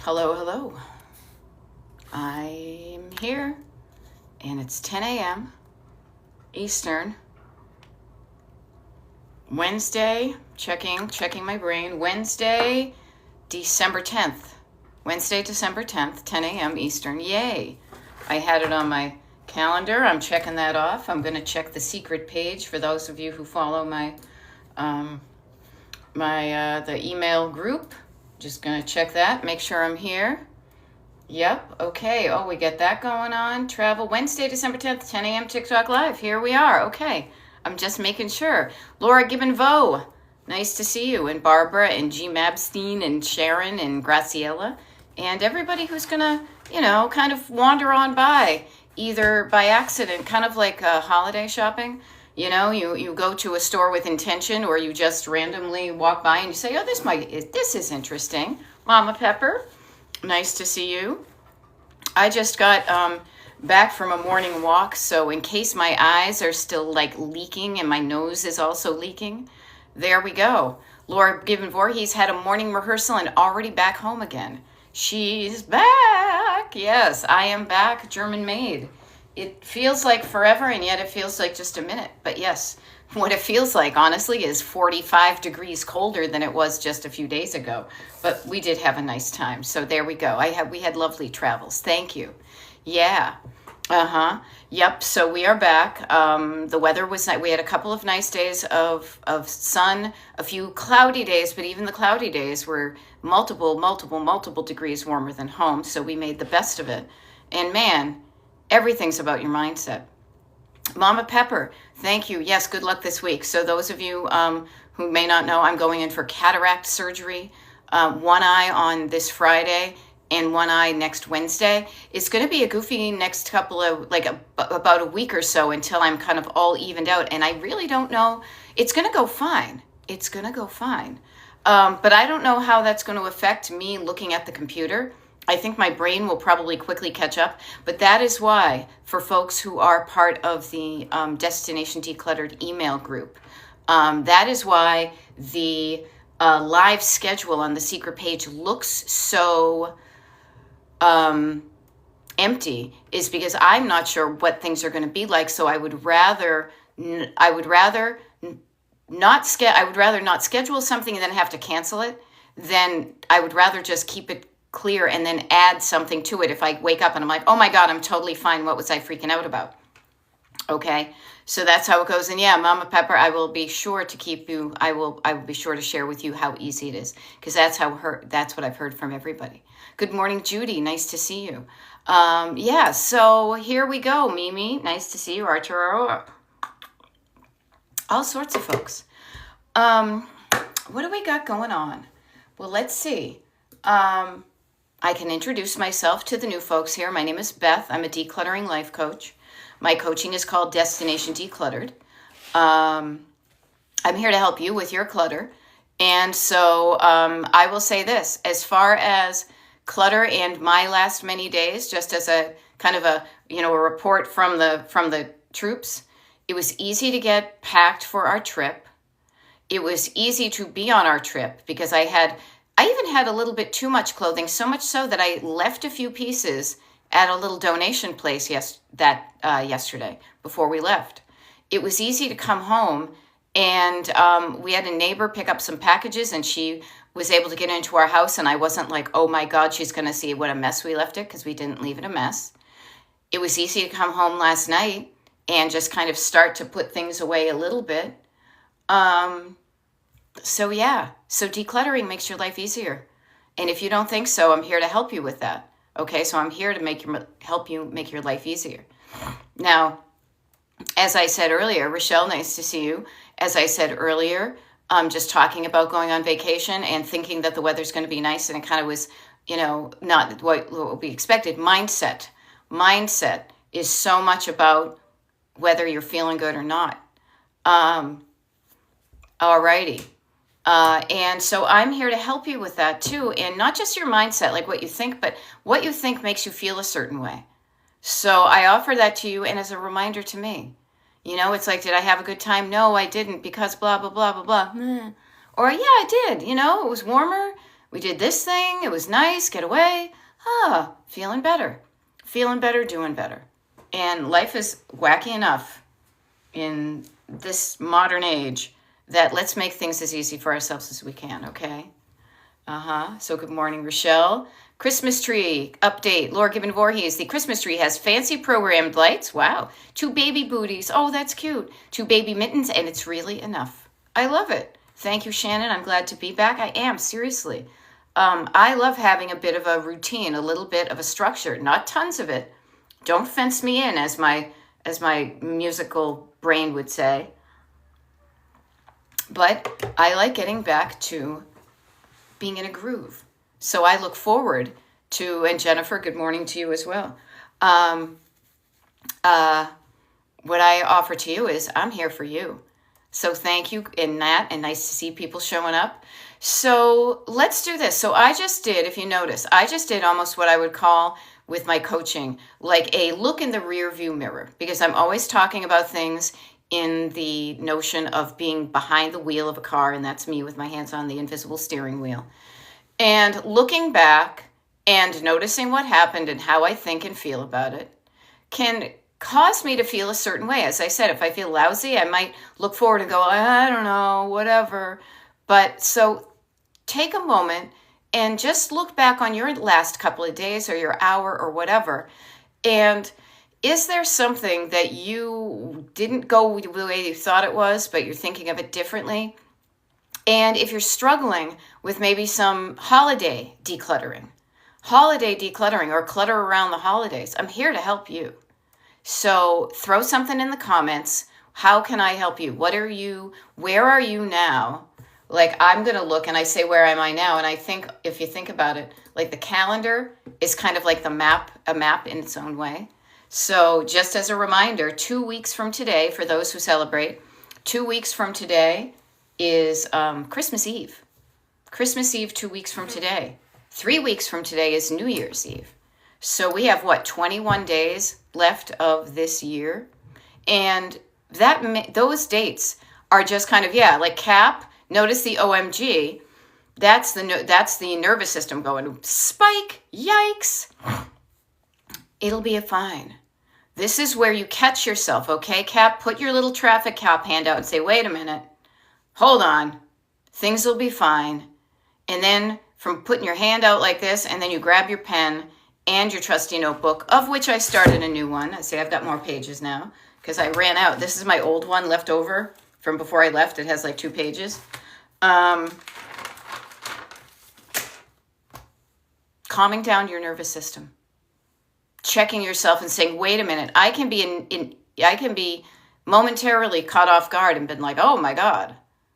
Hello, hello. I'm here, and it's 10 a.m. Eastern. Wednesday, checking my brain. Wednesday, December 10th. Wednesday, December 10th, 10 a.m. Eastern. Yay! I had it on my calendar. I'm checking that off. I'm going to check the secret page for those of you who follow the email group. Just going to check that, make sure I'm here. Yep, okay. Oh, we get that going on. Travel Wednesday, December 10th, 10 a.m. TikTok Live. Here we are. Okay, I'm just making sure. Laura Gibbon-Vo, nice to see you. And Barbara and G. Mabstein and Sharon and Graciela. And everybody who's going to, kind of wander on by, either by accident, kind of like holiday shopping. You go to a store with intention, or you just randomly walk by and you say, oh, this is interesting. Mama Pepper, nice to see you. I just got back from a morning walk, so in case my eyes are still like leaking and my nose is also leaking, there we go. Laura Gibbon-Voorhees had a morning rehearsal and already back home again. She's back. Yes, I am back, German maid. It feels like forever, and yet it feels like just a minute. But yes, what it feels like, honestly, is 45 degrees colder than it was just a few days ago. But we did have a nice time. So there we go. We had lovely travels. Thank you. Yeah. Yep. So we are back. The weather was nice. We had a couple of nice days of sun, a few cloudy days, but even the cloudy days were multiple degrees warmer than home. So we made the best of it. And man, everything's about your mindset. Mama Pepper, thank you. Yes, good luck this week. So those of you who may not know, I'm going in for cataract surgery. One eye on this Friday and one eye next Wednesday. It's going to be a goofy next couple of, about a week or so until I'm kind of all evened out. And I really don't know. It's going to go fine. It's going to go fine. But I don't know how that's going to affect me looking at the computer. I think my brain will probably quickly catch up, but that is why, for folks who are part of the Destination Decluttered email group, that is why the live schedule on the secret page looks so empty, is because I'm not sure what things are going to be like. So I would rather not schedule something and then have to cancel it. Then I would rather just keep it clear and then add something to it if I wake up and I'm like, oh my God, I'm totally fine. What was I freaking out about? Okay, so that's how it goes. And yeah, Mama Pepper, I will be sure to keep you, I will be sure to share with you how easy it is, because that's what I've heard from everybody. Good morning, Judy. Nice to see you. Yeah, so here we go. Mimi, nice to see you. Arturo, all sorts of folks. What do we got going on? Well, let's see. I can introduce myself to the new folks here. My name is Beth. I'm a decluttering life coach. My coaching is called Destination Decluttered. I'm here to help you with your clutter. And so I will say this, as far as clutter and my last many days, just as a kind of a report from the troops, it was easy to get packed for our trip. It was easy to be on our trip because I even had a little bit too much clothing, so much so that I left a few pieces at a little donation place yesterday before we left. It was easy to come home, and we had a neighbor pick up some packages, and she was able to get into our house, and I wasn't like, oh my God, she's going to see what a mess we left it, because we didn't leave it a mess. It was easy to come home last night and just kind of start to put things away a little bit. So decluttering makes your life easier. And if you don't think so, I'm here to help you with that. Okay, so I'm here to help you make your life easier. Now, as I said earlier, Rochelle, nice to see you. As I said earlier, just talking about going on vacation and thinking that the weather's going to be nice, and it kind of was, not what we expected. Mindset is so much about whether you're feeling good or not. Alrighty. And so I'm here to help you with that too. And not just your mindset, like what you think, but what you think makes you feel a certain way. So I offer that to you, and as a reminder to me. It's like, did I have a good time? No, I didn't, because blah, blah, blah, blah, blah. Or yeah, I did. It was warmer. We did this thing. It was nice. Get away. Feeling better. Feeling better, doing better. And life is wacky enough in this modern age that let's make things as easy for ourselves as we can, okay? So good morning, Rochelle. Christmas tree update. Laura Gibbon Voorhees. The Christmas tree has fancy programmed lights. Wow. 2 baby booties. Oh, that's cute. 2 baby mittens, and it's really enough. I love it. Thank you, Shannon. I'm glad to be back. I am, seriously. I love having a bit of a routine, a little bit of a structure, not tons of it. Don't fence me in, as my musical brain would say. But I like getting back to being in a groove. So I look forward to, and Jennifer, good morning to you as well. What I offer to you is I'm here for you. So thank you in that, and nice to see people showing up. So let's do this. So I just did, if you notice, I just did almost what I would call with my coaching, like a look in the rear view mirror, because I'm always talking about things in the notion of being behind the wheel of a car, and that's me with my hands on the invisible steering wheel. And looking back and noticing what happened and how I think and feel about it can cause me to feel a certain way. As I said, if I feel lousy, I might look forward and go, I don't know, whatever. But so take a moment and just look back on your last couple of days or your hour or whatever. And is there something that you didn't go the way you thought it was, but you're thinking of it differently? And if you're struggling with maybe some holiday decluttering or clutter around the holidays, I'm here to help you. So throw something in the comments. How can I help you? Where are you now? Like, I'm going to look and I say, where am I now? And I think, if you think about it, like the calendar is kind of like a map in its own way. So just as a reminder, 2 weeks from today, for those who celebrate, 2 weeks from today is Christmas Eve. Christmas Eve, 2 weeks from today. 3 weeks from today is New Year's Eve. So we have, 21 days left of this year. And those dates are just kind of, like Cap. Notice the OMG. That's the nervous system going, spike, yikes. It'll be fine. This is where you catch yourself, okay, Cap? Put your little traffic cop hand out and say, wait a minute. Hold on. Things will be fine. And then from putting your hand out like this, and then you grab your pen and your trusty notebook, of which I started a new one. I say I've got more pages now because I ran out. This is my old one left over from before I left. It has like 2 pages. Calming down your nervous system. Checking yourself and saying, wait a minute, I can be momentarily caught off guard and been like, oh my God.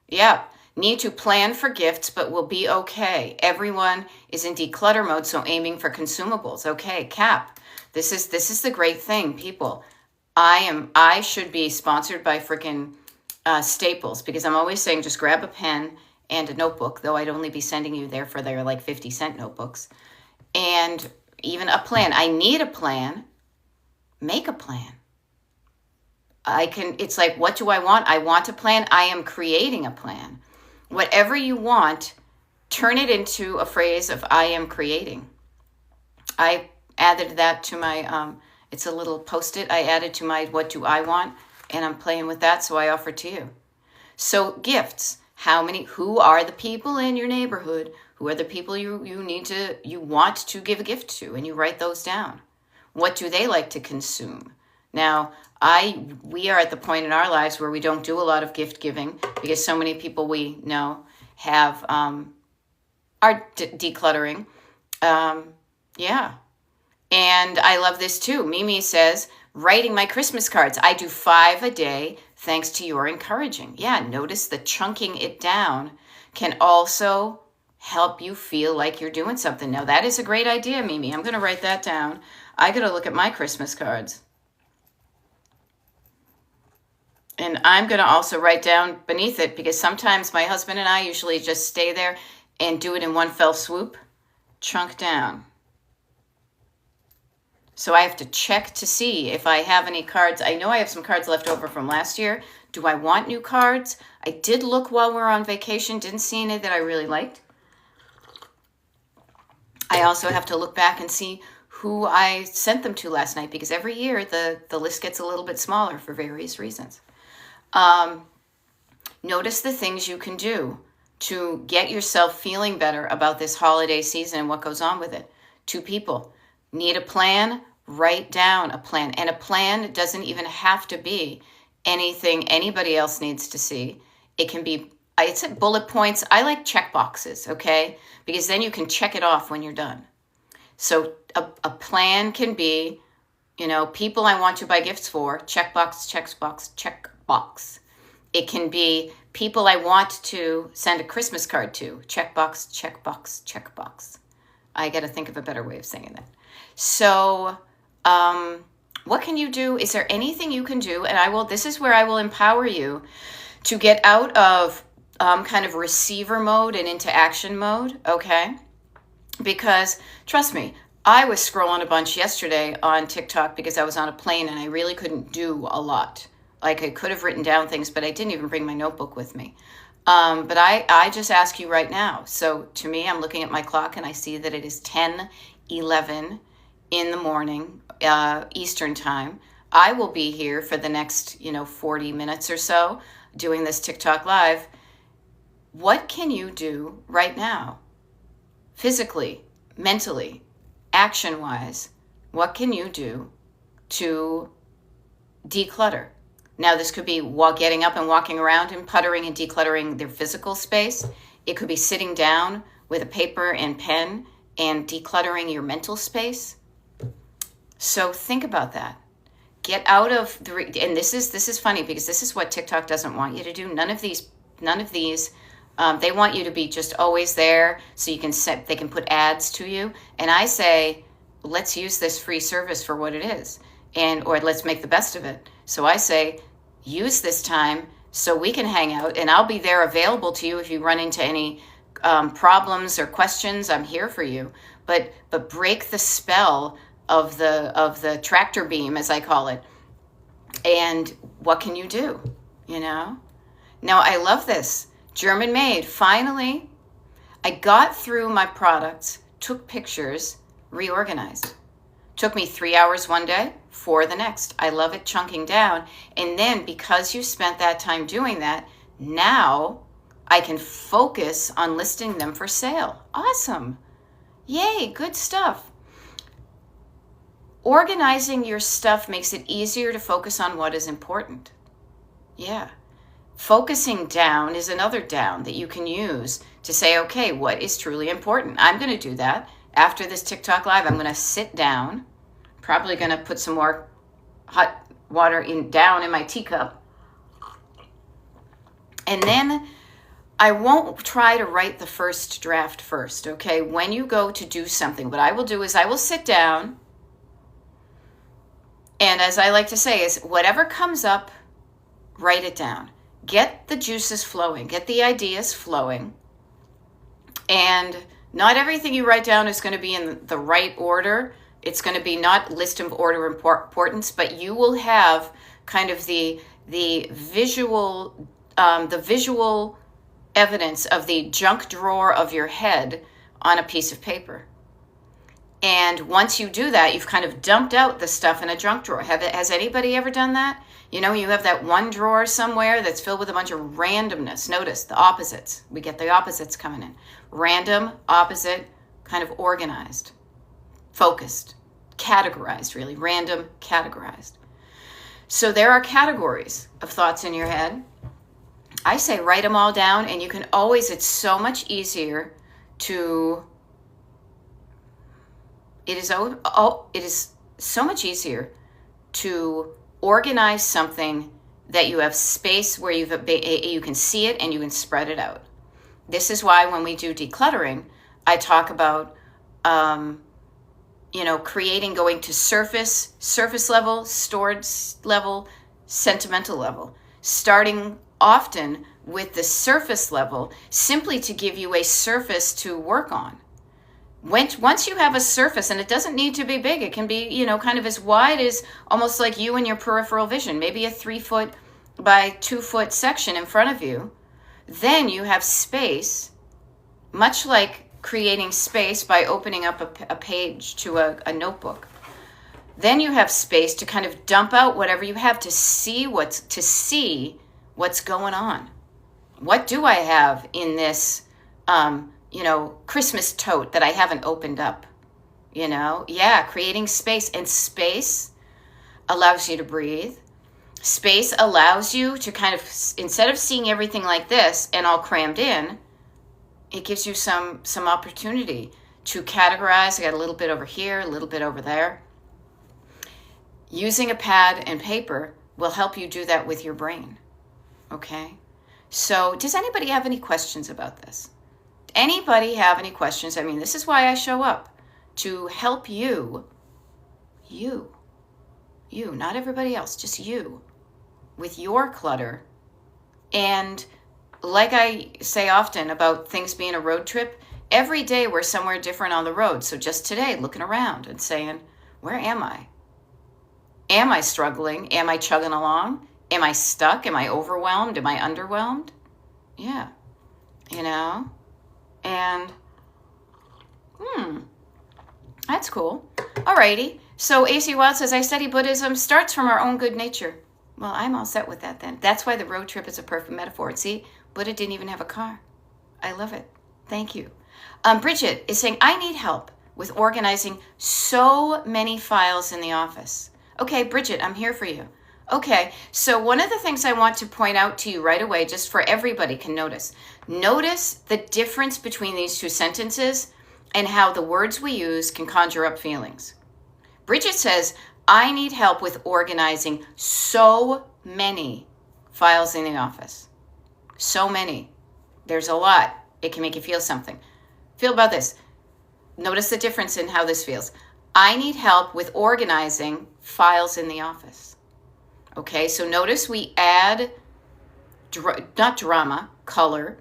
Yeah. Need to plan for gifts, but we'll be okay. Everyone is in declutter mode, so aiming for consumables. Okay, Cap. This is the great thing, people. I should be sponsored by freaking Staples, because I'm always saying just grab a pen and a notebook, though I'd only be sending you there for their like 50-cent notebooks. And even a plan. I need a plan. Make a plan. It's like, what do I want? I want a plan. I am creating a plan. Whatever you want, turn it into a phrase of I am creating. I added that to my, it's a little post-it I added to my what do I want, and I'm playing with that, so I offer to you. So gifts, who are the people in your neighborhood? Who are the people you want to give a gift to? And you write those down. What do they like to consume? Now, we are at the point in our lives where we don't do a lot of gift giving because so many people we know are decluttering. Yeah. And I love this too. Mimi says, writing my Christmas cards. I do 5 a day thanks to your encouraging. Yeah, notice the chunking it down can also help you feel like you're doing something. Now, that is a great idea, Mimi. I'm going to write that down. I got to look at my Christmas cards. And I'm going to also write down beneath it, because sometimes my husband and I usually just stay there and do it in one fell swoop. Chunk down. So I have to check to see if I have any cards. I know I have some cards left over from last year. Do I want new cards? I did look while we were on vacation. Didn't see any that I really liked. I also have to look back and see who I sent them to last night, because every year the list gets a little bit smaller for various reasons. Notice the things you can do to get yourself feeling better about this holiday season and what goes on with it. 2 people need a plan. Write down a plan. And a plan doesn't even have to be anything anybody else needs to see. It can be, I said bullet points. I like check boxes, okay? Because then you can check it off when you're done. So a plan can be, people I want to buy gifts for, checkbox, checkbox, checkbox. It can be people I want to send a Christmas card to, checkbox, checkbox, checkbox. I got to think of a better way of saying that. So what can you do? Is there anything you can do? And this is where I will empower you to get out of kind of receiver mode and into action mode, okay? Because trust me, I was scrolling a bunch yesterday on TikTok because I was on a plane and I really couldn't do a lot. Like, I could have written down things, but I didn't even bring my notebook with me. But I just ask you right now. So to me, I'm looking at my clock and I see that it is 10:11 in the morning, Eastern time. I will be here for the next, 40 minutes or so doing this TikTok live. What can you do right now? Physically, mentally, action-wise, what can you do to declutter? Now, this could be getting up and walking around and puttering and decluttering their physical space. It could be sitting down with a paper and pen and decluttering your mental space. So think about that. Get out of and this is funny because this is what TikTok doesn't want you to do. None of these. They want you to be just always there so they can put ads to you. And I say, let's use this free service for what it is, or let's make the best of it. So I say, use this time so we can hang out, and I'll be there available to you if you run into any problems or questions. I'm here for you. But break the spell of the tractor beam, as I call it. And what can you do? Now I love this. German made. Finally, I got through my products, took pictures, reorganized. Took me 3 hours one day, 4 the next. I love it chunking down. And then because you spent that time doing that, now I can focus on listing them for sale. Awesome. Yay, good stuff. Organizing your stuff makes it easier to focus on what is important. Yeah. Focusing down is another down that you can use to say, okay, what is truly important? I'm going to do that. After this TikTok live, I'm going to sit down, probably going to put some more hot water down in my teacup. And then I won't try to write the first draft first, okay? When you go to do something, what I will do is I will sit down, and as I like to say is whatever comes up, write it down. Get the juices flowing, get the ideas flowing. And not everything you write down is going to be in the right order. It's going to be not list of order importance, but you will have kind of the visual evidence of the junk drawer of your head on a piece of paper. And once you do that, you've kind of dumped out the stuff in a junk drawer. Has anybody ever done that? You have that one drawer somewhere that's filled with a bunch of randomness. Notice the opposites. We get the opposites coming in. Random, opposite, kind of organized, focused, categorized, really. Random, categorized. So there are categories of thoughts in your head. I say write them all down, and you can always, it's so much easier to... It is so much easier to organize something that you have space where you can see it and you can spread it out. This is why when we do decluttering, I talk about, creating, going to surface level, storage level, sentimental level, starting often with the surface level, simply to give you a surface to work on. Once you have a surface, and it doesn't need to be big, it can be, kind of as wide as almost like you and your peripheral vision, maybe a 3-foot by 2-foot section in front of you, then you have space, much like creating space by opening up a page to a notebook. Then you have space to kind of dump out whatever you have to see what's going on. What do I have in this, Christmas tote that I haven't opened up? Yeah, creating space. And space allows you to breathe. Space allows you to kind of, instead of seeing everything like this and all crammed in, it gives you some opportunity to categorize. I got a little bit over here, a little bit over there. Using a pad and paper will help you do that with your brain. Okay? So does anybody have any questions about this? Anybody have any questions? I mean, this is why I show up, to help you, not everybody else, just you, with your clutter. And like I say often about things being a road trip, every day we're somewhere different on the road. So just today, looking around and saying, where am I? Am I struggling? Am I chugging along? Am I stuck? Am I overwhelmed? Am I underwhelmed? Yeah. And, that's cool. Alrighty. So AC Wild says, I study Buddhism starts from our own good nature. Well, I'm all set with that then. That's why the road trip is a perfect metaphor. See, Buddha didn't even have a car. I love it. Thank you. Bridget is saying, I need help with organizing so many files in the office. Okay, Bridget, I'm here for you. Okay, so one of the things I want to point out to you right away, just for everybody can notice the difference between these two sentences and how the words we use can conjure up feelings. Bridget says, I need help with organizing so many files in the office. So many. There's a lot. It can make you feel something. Feel about this. Notice the difference in how this feels. I need help with organizing files in the office. Okay, so notice we add, not drama, color.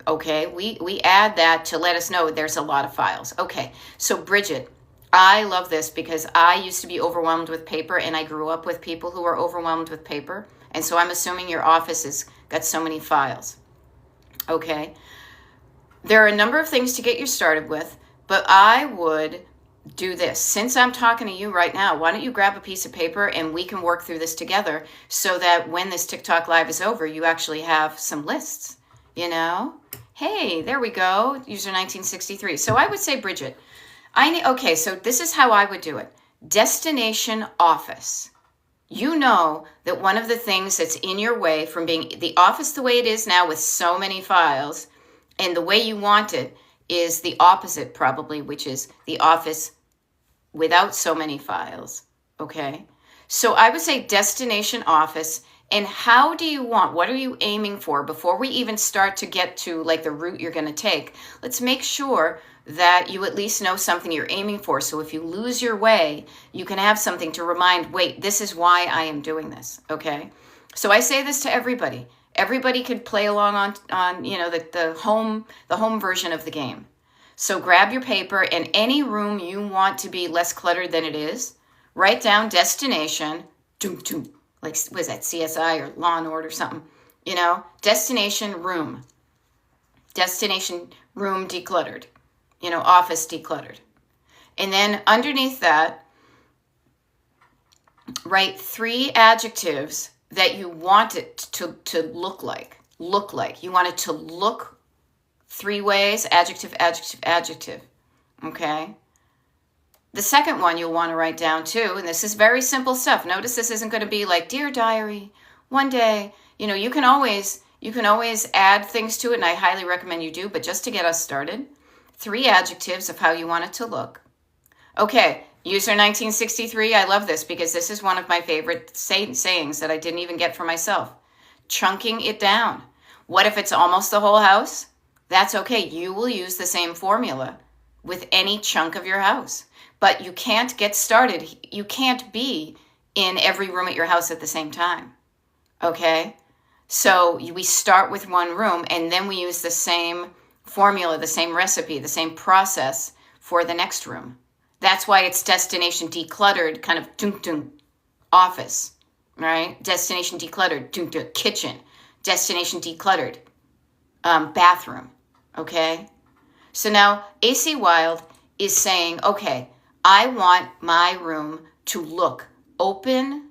Okay, we add that to let us know there's a lot of files. Okay, so Bridget, I love this because I used to be overwhelmed with paper and I grew up with people who are overwhelmed with paper. And so I'm assuming your office has got so many files. Okay, there are a number of things to get you started with, but I would do this. Since I'm talking to you right now, why don't you grab a piece of paper and we can work through this together so that when this TikTok live is over, you actually have some lists, Hey, there we go. User 1963. So I would say, Bridget, okay, so this is how I would do it. Destination office. You know that one of the things that's in your way from being the office the way it is now with so many files and the way you want it is the opposite probably, which is the office without so many files, okay? So I would say destination office, and how do you want, what are you aiming for? Before we even start to get to like the route you're gonna take, let's make sure that you at least know something you're aiming for. So if you lose your way, you can have something to remind, wait, this is why I am doing this, okay? So I say this to everybody. Everybody could play along on the home version of the game. So grab your paper and any room you want to be less cluttered than it is, write down destination, like was that CSI or Law and Order or something, destination room decluttered, office decluttered. And then underneath that, write 3 adjectives that you want it to look like. You want it to look 3 ways, adjective, adjective, adjective, okay? The second one you'll want to write down too, and this is very simple stuff. Notice this isn't going to be like, Dear Diary, one day, you can always add things to it, and I highly recommend you do, but just to get us started, 3 adjectives of how you want it to look. Okay, user 1963, I love this because this is one of my favorite sayings that I didn't even get for myself. Chunking it down. What if it's almost the whole house? That's okay. You will use the same formula with any chunk of your house. But you can't get started. You can't be in every room at your house at the same time. Okay? So we start with one room and then we use the same formula, the same recipe, the same process for the next room. That's why it's destination decluttered, kind of office, right? Destination decluttered, kitchen. Destination decluttered, bathroom, okay? So now AC Wild is saying, okay, I want my room to look open,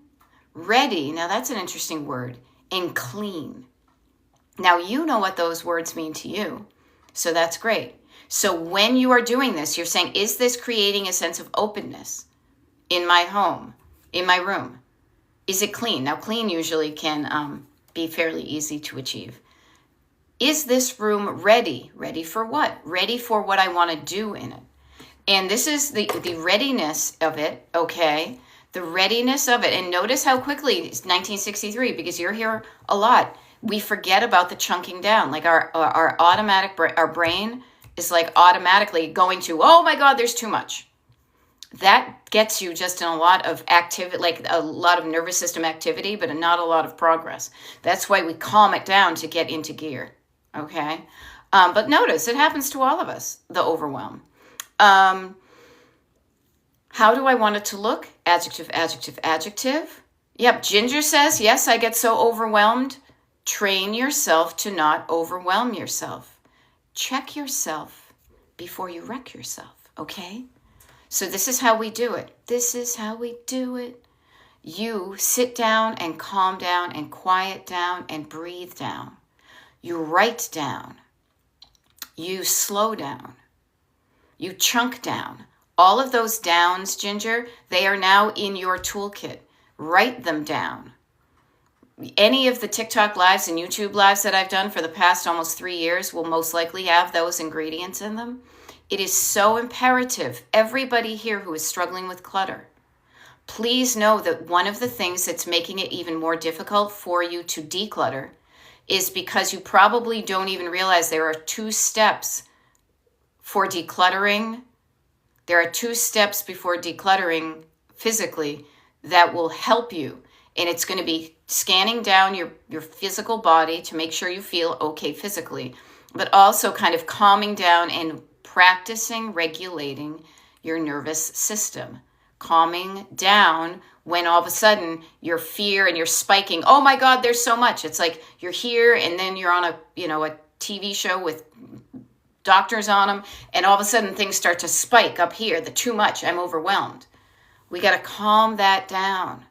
ready. Now that's an interesting word, and clean. Now you know what those words mean to you. So that's great. So when you are doing this, you're saying, is this creating a sense of openness in my home, in my room? Is it clean? Now clean usually can be fairly easy to achieve. Is this room ready? Ready for what? Ready for what I want to do in it. And this is the readiness of it, okay? The readiness of it. And notice how quickly it's 1963, because you're here a lot. We forget about the chunking down. Like our our brain is like automatically going to, oh my God, there's too much. That gets you just in a lot of activity, like a lot of nervous system activity, but not a lot of progress. That's why we calm it down to get into gear, okay? But notice, it happens to all of us, the overwhelm. How do I want it to look? Adjective, adjective, adjective. Yep, Ginger says, yes, I get so overwhelmed. Train yourself to not overwhelm yourself. Check yourself before you wreck yourself, okay? So this is how we do it. This is how we do it. You sit down and calm down and quiet down and breathe down. You write down. You slow down. You chunk down. All of those downs, Ginger, they are now in your toolkit. Write them down. Any of the TikTok lives and YouTube lives that I've done for the past almost 3 years will most likely have those ingredients in them. It is so imperative. Everybody here who is struggling with clutter, please know that one of the things that's making it even more difficult for you to declutter is because you probably don't even realize there are 2 steps for decluttering. There are 2 steps before decluttering physically that will help you. And it's going to be scanning down your physical body to make sure you feel okay physically, but also kind of calming down and practicing regulating your nervous system. Calming down when all of a sudden your fear and you're spiking. Oh my God, there's so much. It's like you're here and then you're on a TV show with doctors on them, and all of a sudden things start to spike up here. The too much, I'm overwhelmed. We got to calm that down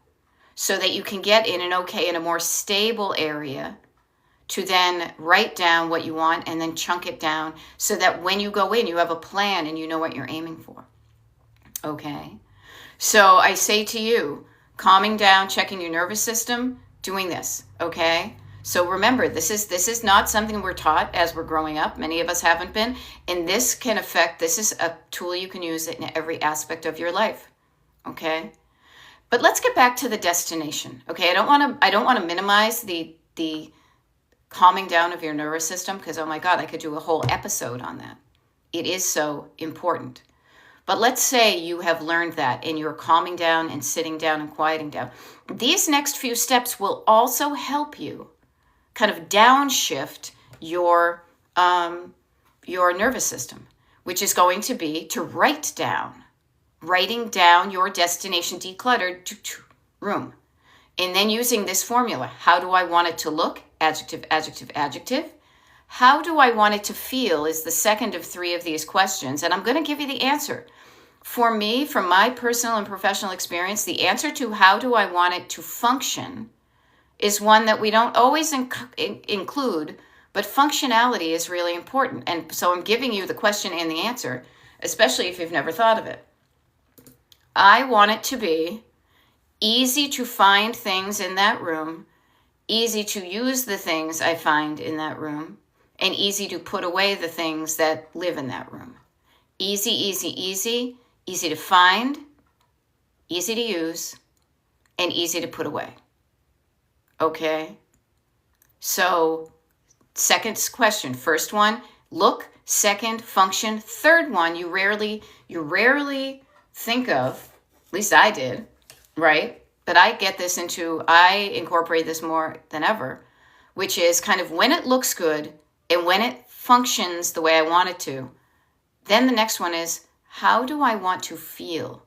so that you can get in a more stable area to then write down what you want and then chunk it down so that when you go in, you have a plan and you know what you're aiming for. Okay? So I say to you, calming down, checking your nervous system, doing this, okay? So remember, this is not something we're taught as we're growing up. Many of us haven't been. And this is a tool you can use in every aspect of your life, okay? But let's get back to the destination, okay? I don't want to minimize the calming down of your nervous system because, oh my God, I could do a whole episode on that. It is so important. But let's say you have learned that and you're calming down and sitting down and quieting down. These next few steps will also help you kind of downshift your nervous system, which is going to be to writing down your destination decluttered room. And then using this formula, how do I want it to look? Adjective, adjective, adjective. How do I want it to feel is the second of 3 of these questions. And I'm going to give you the answer. For me, from my personal and professional experience, the answer to how do I want it to function is one that we don't always include, but functionality is really important. And so I'm giving you the question and the answer, especially if you've never thought of it. I want it to be easy to find things in that room, easy to use the things I find in that room, and easy to put away the things that live in that room. Easy, easy, easy, easy to find, easy to use, and easy to put away. Okay? So, second question. First one, look. Second, function. Third one, you rarely think of, at least I did, right? But I incorporate this more than ever, which is kind of when it looks good and when it functions the way I want it to, then the next one is, how do I want to feel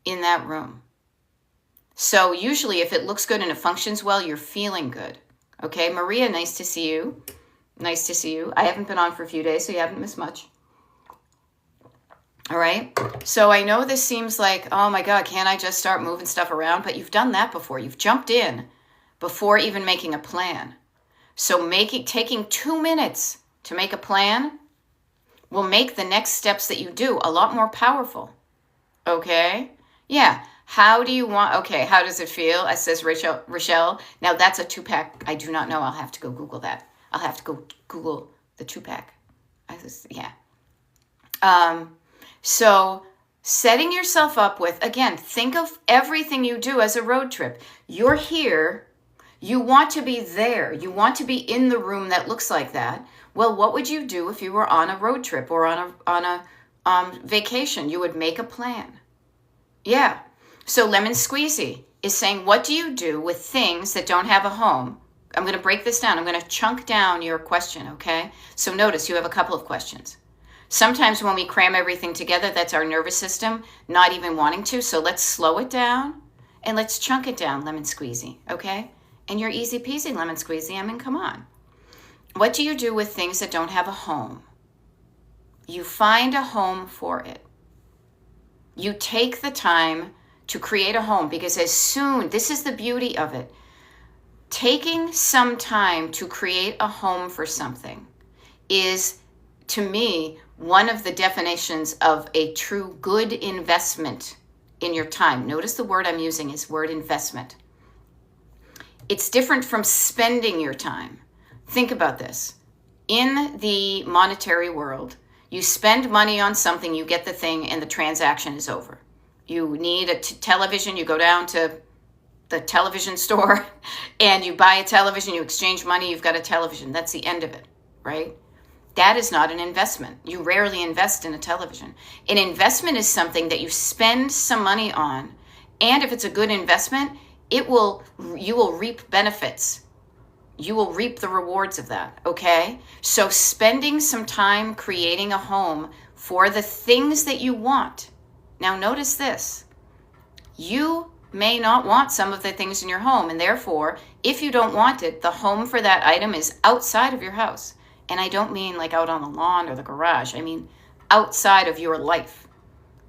in that room? So usually if it looks good and it functions well, you're feeling good. Okay, Maria, nice to see you. Nice to see you. I haven't been on for a few days, so you haven't missed much. All right. So I know this seems like, oh my God, can't I just start moving stuff around? But you've done that before. You've jumped in before even making a plan. So taking 2 minutes to make a plan will make the next steps that you do a lot more powerful. Okay? Yeah. How do you want, okay, how does it feel? It says Rochelle. Now that's a 2-pack. I do not know. I'll have to go Google that. I'll have to go Google the 2-pack. Yeah. So setting yourself up with, again, think of everything you do as a road trip. You're here. You want to be there. You want to be in the room that looks like that. Well, what would you do if you were on a road trip or on a vacation? You would make a plan. Yeah. So Lemon Squeezy is saying, what do you do with things that don't have a home? I'm going to break this down. I'm going to chunk down your question, okay? So notice you have a couple of questions. Sometimes when we cram everything together, that's our nervous system not even wanting to. So let's slow it down and let's chunk it down, Lemon Squeezy, okay? And you're easy peasy, Lemon Squeezy. I mean, come on. What do you do with things that don't have a home? You find a home for it. You take the time to create a home because this is the beauty of it. Taking some time to create a home for something is, to me, one of the definitions of a true good investment in your time. Notice the word I'm using is word investment. It's different from spending your time. Think about this. In the monetary world, you spend money on something, you get the thing, and the transaction is over. You need a television, you go down to the television store and you buy a television, you exchange money, you've got a television. That's the end of it, right? That is not an investment. You rarely invest in a television. An investment is something that you spend some money on, and if it's a good investment, you will reap benefits. You will reap the rewards of that, okay? So spending some time creating a home for the things that you want. Now notice this. You may not want some of the things in your home, and therefore, if you don't want it, the home for that item is outside of your house. And I don't mean like out on the lawn or the garage. I mean outside of your life.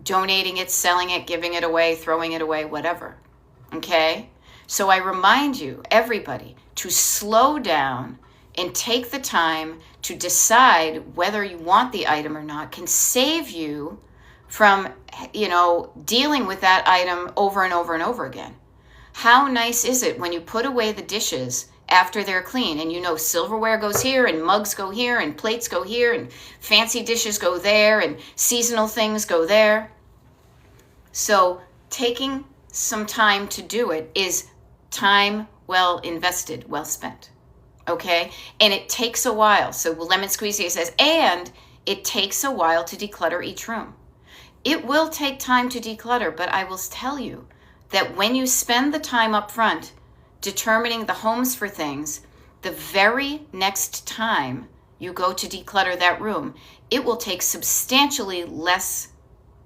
Donating it, selling it, giving it away, throwing it away, whatever. Okay? So I remind you, everybody, to slow down and take the time to decide whether you want the item or not can save you from, dealing with that item over and over and over again. How nice is it when you put away the dishes after they're clean, and silverware goes here and mugs go here and plates go here and fancy dishes go there and seasonal things go there. So taking some time to do it is time well invested, well spent. Okay? And it takes a while. So Lemon Squeezy says, and it takes a while to declutter each room. It will take time to declutter, but I will tell you that when you spend the time up front determining the homes for things, the very next time you go to declutter that room, it will take substantially less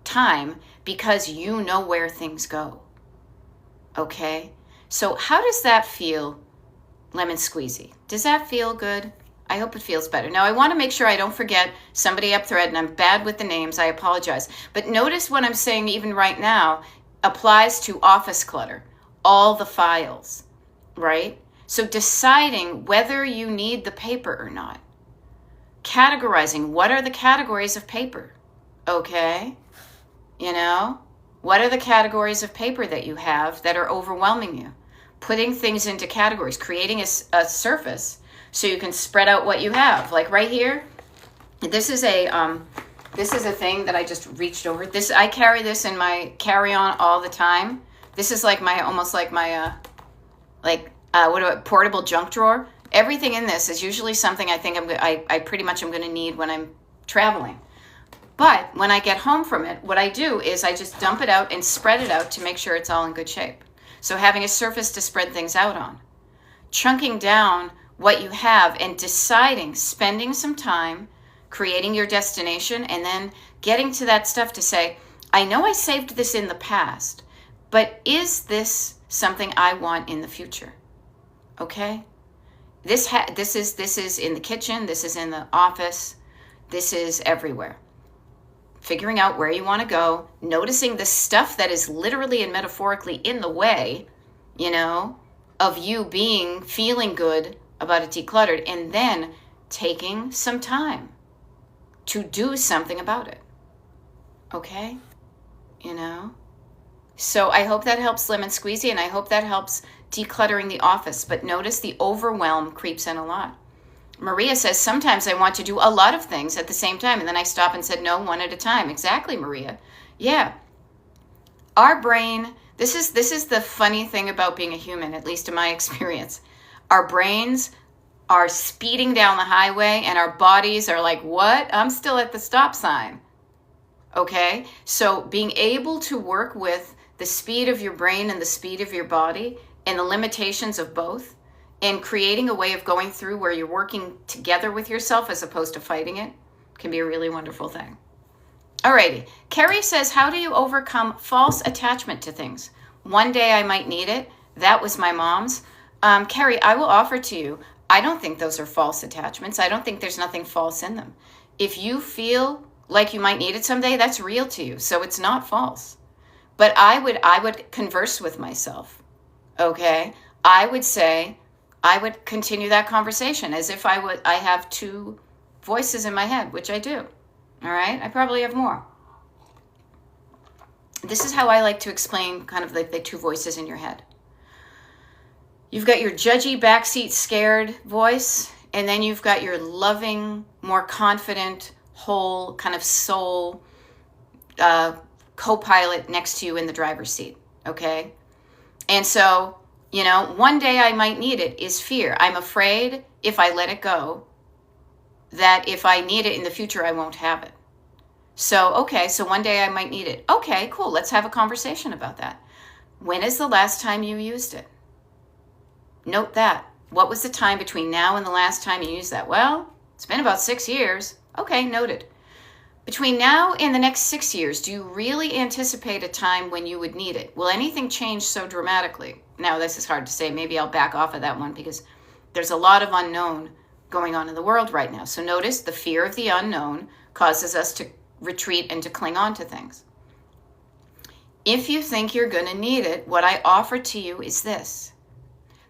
time because you know where things go. Okay? So how does that feel, Lemon Squeezy? Does that feel good? I hope it feels better. Now, I want to make sure I don't forget somebody up thread, and I'm bad with the names. I apologize. But notice what I'm saying even right now applies to office clutter, all the files, right? So deciding whether you need the paper or not. Categorizing, what are the categories of paper? Okay? What are the categories of paper that you have that are overwhelming you? Putting things into categories, creating a surface so you can spread out what you have. Like right here, this is a thing that I just reached over. I carry this in my carry-on all the time. This is like almost like my portable junk drawer. Everything in this is usually something I think I pretty much am going to need when I'm traveling. But when I get home from it, what I do is I just dump it out and spread it out to make sure it's all in good shape. So having a surface to spread things out on. Chunking down what you have and deciding, spending some time, creating your destination, and then getting to that stuff to say, I know I saved this in the past, but is this something I want in the future? Okay? This is in the kitchen, this is in the office, this is everywhere. figuring out where you want to go, noticing the stuff that is literally and metaphorically in the way, of you feeling good about it decluttered, and then taking some time to do something about it. Okay? So I hope that helps, Lemon Squeezy, and I hope that helps decluttering the office. But notice the overwhelm creeps in a lot. Maria says, sometimes I want to do a lot of things at the same time, and then I stop and said, no, one at a time. Exactly, Maria. Yeah. Our brain, this is the funny thing about being a human, at least in my experience. Our brains are speeding down the highway, and our bodies are like, what? I'm still at the stop sign. Okay? So being able to work with the speed of your brain and the speed of your body and the limitations of both, and creating a way of going through where you're working together with yourself as opposed to fighting it can be a really wonderful thing. Alrighty. Carrie says, how do you overcome false attachment to things? One day I might need it. That was my mom's. Carrie, I will offer to you, I don't think those are false attachments. I don't think there's nothing false in them. If you feel like you might need it someday, that's real to you. So it's not false. But I would converse with myself. Okay? I would continue that conversation as if I have two voices in my head, which I do. All right? I probably have more. This is how I like to explain kind of like the two voices in your head. You've got your judgy, backseat, scared voice, and then you've got your loving, more confident, whole kind of soul co-pilot next to you in the driver's seat. Okay? And so, one day I might need it is fear. I'm afraid if I let it go, that if I need it in the future, I won't have it. So, okay, so one day I might need it. Okay, cool. Let's have a conversation about that. When is the last time you used it? Note that. What was the time between now and the last time you used that? Well, it's been about 6 years. Okay, noted. Between now and the next 6 years, do you really anticipate a time when you would need it? Will anything change so dramatically? Now, this is hard to say. Maybe I'll back off of that one because there's a lot of unknown going on in the world right now. So notice the fear of the unknown causes us to retreat and to cling on to things. If you think you're going to need it, what I offer to you is this.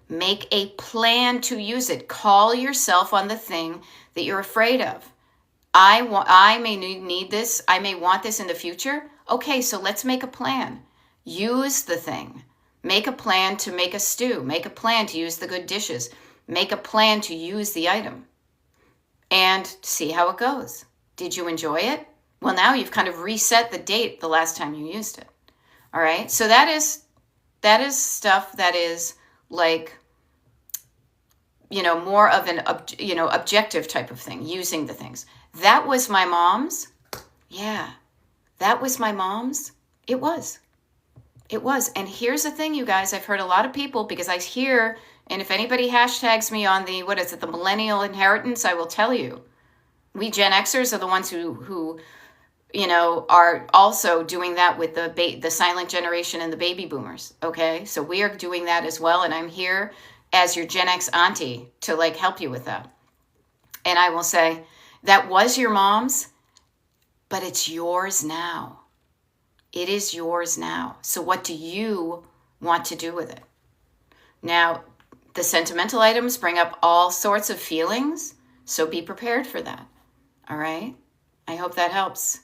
Make a plan to use it. Call yourself on the thing that you're afraid of. I may need this. I may want this in the future. Okay, so let's make a plan. Use the thing. Make a plan to make a stew. Make a plan to use the good dishes. Make a plan to use the item. And see how it goes. Did you enjoy it? Well, now you've kind of reset the date the last time you used it. All right? So that is stuff that is like, more of an, objective type of thing, using the things. That was my mom's. Yeah, that was my mom's. It was. And here's the thing, you guys. I've heard a lot of people, because I hear, and if anybody hashtags me on the millennial inheritance, I will tell you. We Gen Xers are the ones who are also doing that with the silent generation and the baby boomers. Okay, so we are doing that as well, and I'm here as your Gen X auntie to help you with that. And I will say, that was your mom's, but it's yours now. It is yours now. So what do you want to do with it? Now, the sentimental items bring up all sorts of feelings, so be prepared for that. All right? I hope that helps.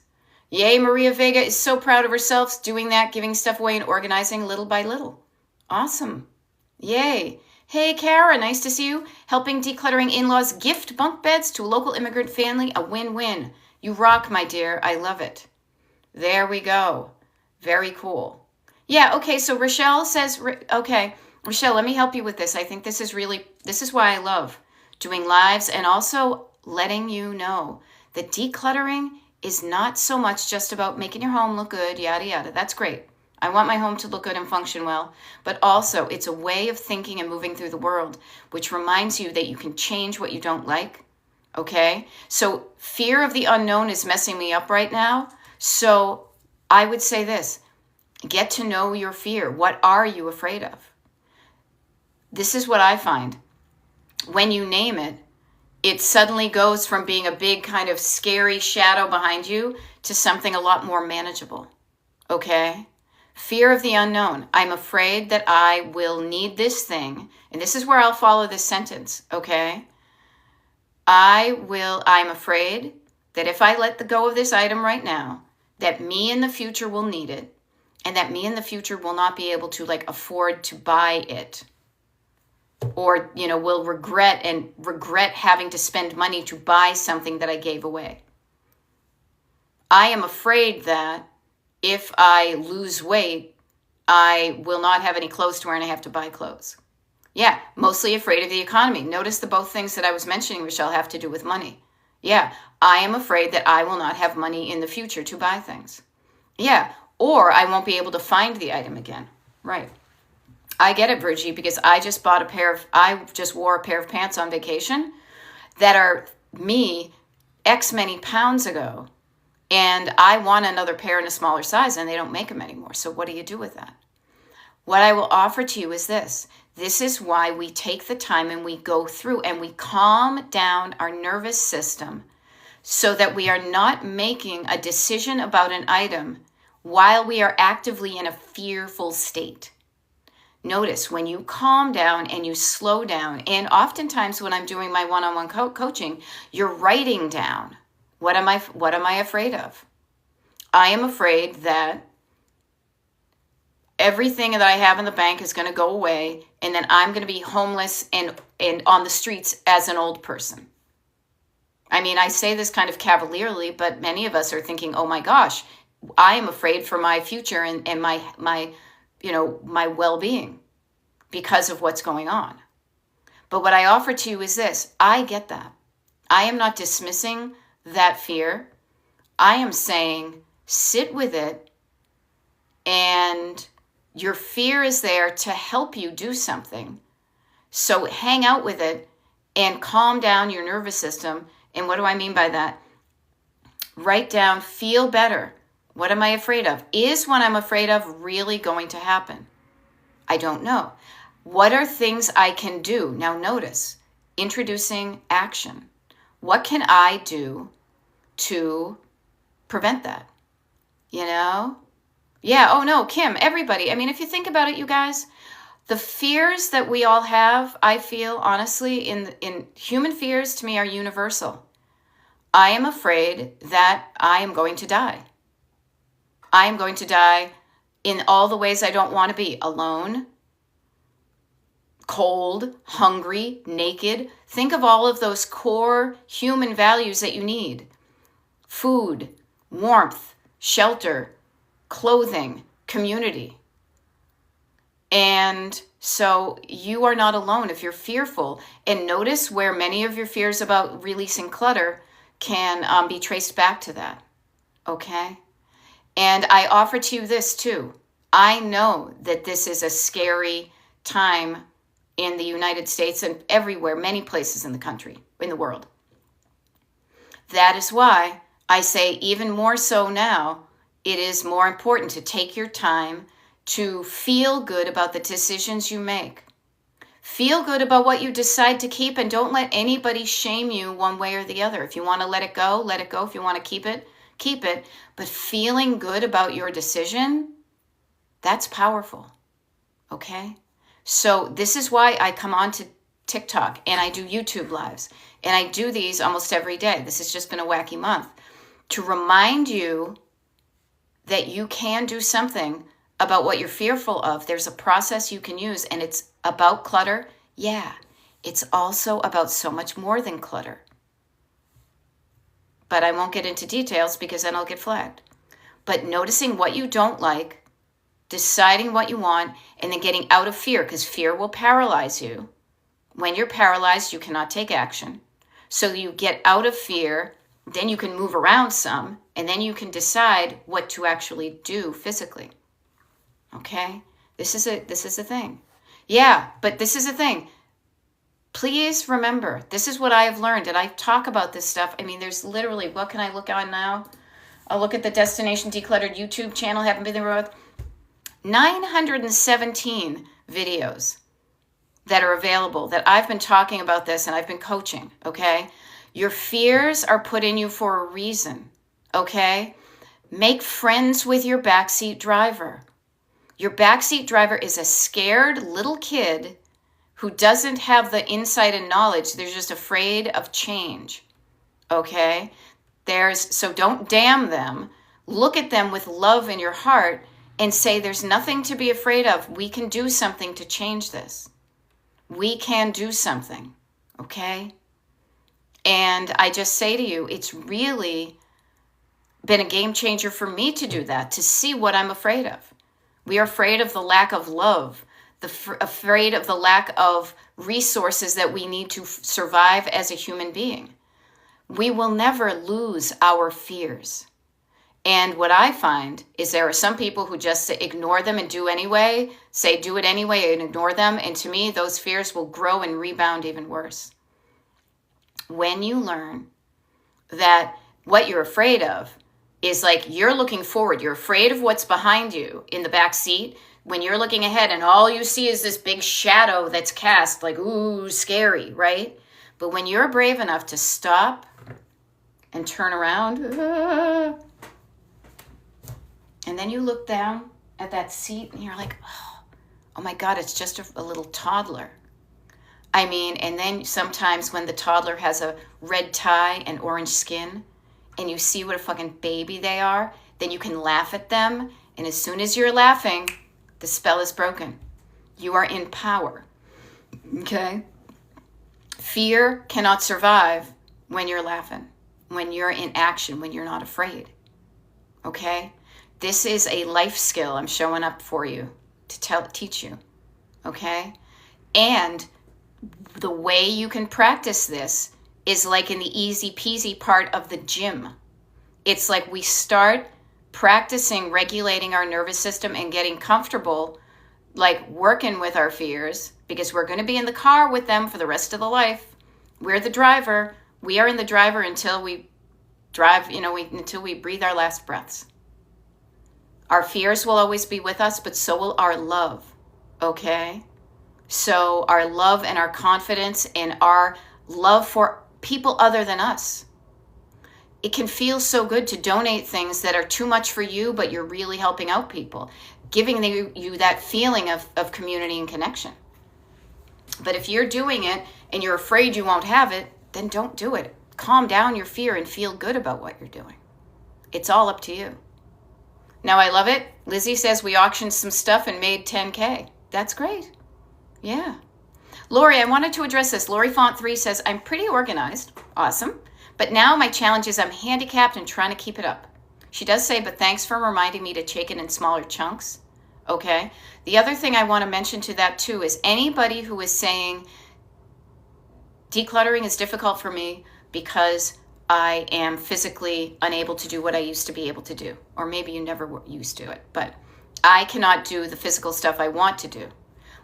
Yay, Maria Vega is so proud of herself doing that, giving stuff away and organizing little by little. Awesome. Yay. Hey, Kara, nice to see you. Helping decluttering in-laws gift bunk beds to a local immigrant family. A win-win. You rock, my dear. I love it. There we go. Very cool. Yeah, okay, so Rochelle says, okay, Rochelle, let me help you with this. I think this is why I love doing lives and also letting you know that decluttering is not so much just about making your home look good, yada, yada. That's great. I want my home to look good and function well, but also it's a way of thinking and moving through the world, which reminds you that you can change what you don't like, okay? So fear of the unknown is messing me up right now. So I would say this, get to know your fear. What are you afraid of? This is what I find. When you name it, it suddenly goes from being a big kind of scary shadow behind you to something a lot more manageable. Okay? Fear of the unknown. I'm afraid that I will need this thing. And this is where I'll follow this sentence. Okay? I'm afraid that if I let go of this item right now, that me in the future will need it, and that me in the future will not be able to like afford to buy it, or will regret having to spend money to buy something that I gave away. I am afraid that if I lose weight, I will not have any clothes to wear and I have to buy clothes. Yeah, mostly afraid of the economy. Notice the both things that I was mentioning, Michelle, have to do with money. Yeah, I am afraid that I will not have money in the future to buy things. Yeah, or I won't be able to find the item again. Right. I get it, Bridgie, because I just wore a pair of pants on vacation that are me X many pounds ago. And I want another pair in a smaller size and they don't make them anymore. So what do you do with that? What I will offer to you is this. This is why we take the time and we go through and we calm down our nervous system so that we are not making a decision about an item while we are actively in a fearful state. Notice when you calm down and you slow down, and oftentimes when I'm doing my one-on-one coaching, you're writing down, what am I afraid of? I am afraid that everything that I have in the bank is going to go away, and then I'm going to be homeless and on the streets as an old person. I mean, I say this kind of cavalierly, but many of us are thinking, oh my gosh, I am afraid for my future and my well-being because of what's going on. But what I offer to you is this. I get that. I am not dismissing that fear. I am saying, sit with it, and your fear is there to help you do something. So hang out with it and calm down your nervous system. And what do I mean by that? Write down, feel better. What am I afraid of? Is what I'm afraid of really going to happen? I don't know. What are things I can do? Now notice, introducing action. What can I do to prevent that? Yeah, oh no, Kim, everybody. I mean, if you think about it, you guys, the fears that we all have, I feel honestly, in human fears to me are universal. I am afraid that I am going to die. I am going to die in all the ways I don't want to be. Alone, cold, hungry, naked. Think of all of those core human values that you need. Food, warmth, shelter, clothing, community. And so you are not alone if you're fearful. And notice where many of your fears about releasing clutter can be traced back to that. Okay? And I offer to you this too. I know that this is a scary time in the United States and everywhere, many places in the country, in the world. That is why I say even more so now, it is more important to take your time to feel good about the decisions you make. Feel good about what you decide to keep, and don't let anybody shame you one way or the other. If you want to let it go, let it go. If you want to keep it, keep it. But feeling good about your decision, that's powerful. Okay? So this is why I come on to TikTok and I do YouTube lives. And I do these almost every day. This has just been a wacky month. To remind you that you can do something about what you're fearful of. There's a process you can use, and it's about clutter. Yeah, it's also about so much more than clutter. But I won't get into details because then I'll get flagged. But noticing what you don't like, deciding what you want, and then getting out of fear, because fear will paralyze you. When you're paralyzed, you cannot take action. So you get out of fear, then you can move around some, and then you can decide what to actually do physically. Okay? This is a thing. Yeah, but this is a thing. Please remember, this is what I have learned, and I talk about this stuff. I mean, there's literally, what can I look on now? I'll look at the Destination Decluttered YouTube channel, haven't been there with 917 videos that are available, that I've been talking about this and I've been coaching, okay? Your fears are put in you for a reason, okay? Make friends with your backseat driver. Your backseat driver is a scared little kid who doesn't have the insight and knowledge. They're just afraid of change, okay? So don't damn them. Look at them with love in your heart and say, there's nothing to be afraid of. We can do something to change this. We can do something, okay? And I just say to you, it's really been a game changer for me to do that, to see what I'm afraid of. We are afraid of the lack of love, afraid of the lack of resources that we need to survive as a human being. We will never lose our fears. And what I find is there are some people who just ignore them and do anyway, say do it anyway and ignore them. And to me, those fears will grow and rebound even worse. When you learn that what you're afraid of is like you're looking forward, you're afraid of what's behind you in the back seat. When you're looking ahead and all you see is this big shadow that's cast, like, ooh, scary, right? But when you're brave enough to stop and turn around, and then you look down at that seat and you're like, oh my God, it's just a little toddler. I mean, and then sometimes when the toddler has a red tie and orange skin and you see what a fucking baby they are, then you can laugh at them. And as soon as you're laughing, the spell is broken. You are in power. Okay? Fear cannot survive when you're laughing, when you're in action, when you're not afraid. Okay? This is a life skill I'm showing up for you to teach you. Okay? And the way you can practice this is like in the easy peasy part of the gym. It's like we start practicing regulating our nervous system and getting comfortable, like working with our fears, because we're going to be in the car with them for the rest of the life. We're the driver. We are in the driver until we drive, until we breathe our last breaths. Our fears will always be with us, but so will our love, okay? So our love and our confidence and our love for people other than us. It can feel so good to donate things that are too much for you, but you're really helping out people, giving you that feeling of community and connection. But if you're doing it and you're afraid you won't have it, then don't do it. Calm down your fear and feel good about what you're doing. It's all up to you. Now, I love it. Lizzie says we auctioned some stuff and made 10K. That's great. Yeah. Lori, I wanted to address this. Lori Font 3 says, I'm pretty organized. Awesome. But now my challenge is I'm handicapped and trying to keep it up. She does say, but thanks for reminding me to take it in smaller chunks. Okay. The other thing I want to mention to that too is anybody who is saying decluttering is difficult for me because I am physically unable to do what I used to be able to do. Or maybe you never were used to it, but I cannot do the physical stuff I want to do.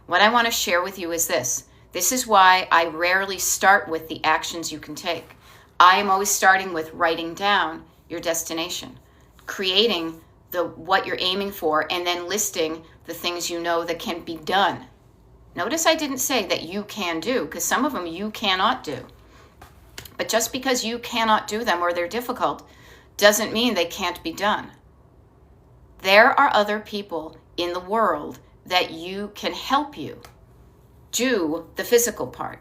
What I want to share with you is this. This is why I rarely start with the actions you can take. I am always starting with writing down your destination, creating what you're aiming for, and then listing the things you know that can be done. Notice I didn't say that you can do, because some of them you cannot do. But just because you cannot do them or they're difficult doesn't mean they can't be done. There are other people in the world that you can help you do the physical part.